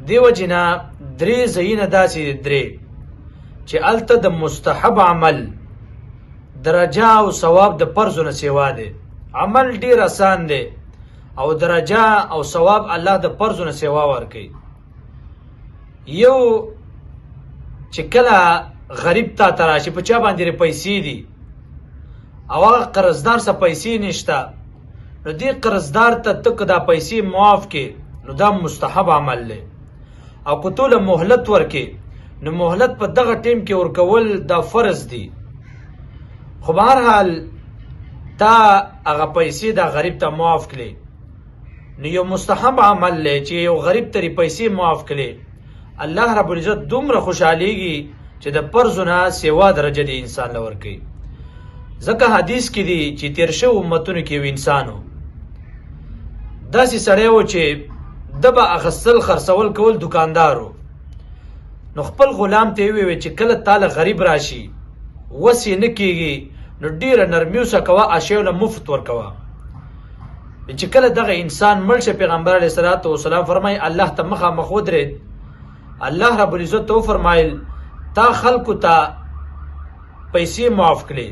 دیو جنا درې ځایونه داسې درې چې هلته د مستحب عمل درجه او ثواب د فرضو نه سوا دی. عمل ډیر آسان دی او درجه او ثواب الله د فرضو نه سوا ورکوي. یو چې کله غریب تا ته راشي په چا باندې پیسې دي او هغه قرضدار څه پیسې نشته، نو دې قرضدار ته ته که دا پیسې معاف کې نو دا مستحب عمل دی. او که ته له مهلت ورکې نو مهلت په دغه ټیم کې ورکول دا فرض دی. خو به هر حال تا هغه پیسې دا غریب ته معاف کړې نو یو مستحب عمل دی چې یو غریب ته پیسې معاف کړې. الله رب العزت دومره خوشحالیږي چې د فرضو نه سوا درجه دی انسان له ورکوي. ځکه حدیث کې دی چې تیر شوي امتونو کې یو انسان و، داسې سړی و چې ده به اخیستل خرڅول کول دکاندار و. نو خپل غلام ته یې وویل چې کله تاله غریب راشي وس یې نه کېږي نو ډېره نرمي وسه کوه، اشیاء له مفت ورکوه. چې کله دغه انسان مړ شه پیغمبر علیه الصلاة والسلام فرمایي الله ته مخامخ ودرېد. الله رب العزت ته وفرمایل تا خلکو ته پیسې معاف کړې،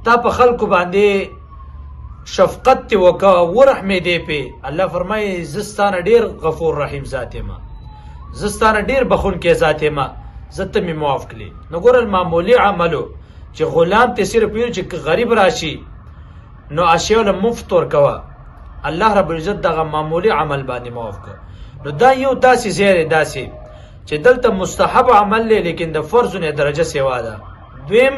تا په خلکو باندې شفقت تی وکړه ورحمېدې پې. الله فرمایي زه ستانه ډېر غفور رحیم ذات یم، زه ستانه ډېر بخونکی ذات یم، زه ته مې معاف کړې. نو ګوره معمولي عملو چې غلام ته صرف ویل چې غریب راشي نو اشیاء له مفت ورکوه، الله رب العزت دغه معمولي عمل باندې معاف کړه. نو دا یو داسې ځای دی داسې چې دلته مستحب عمل دی لیکن د فرضو نه درجه سوا ده. دویم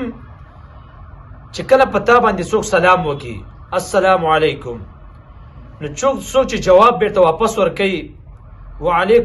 چې کله په تا باندې څوک سلام وکړي السلام علیکم، نو څوک چې جواب بیرته واپس ورکوي وعلیکم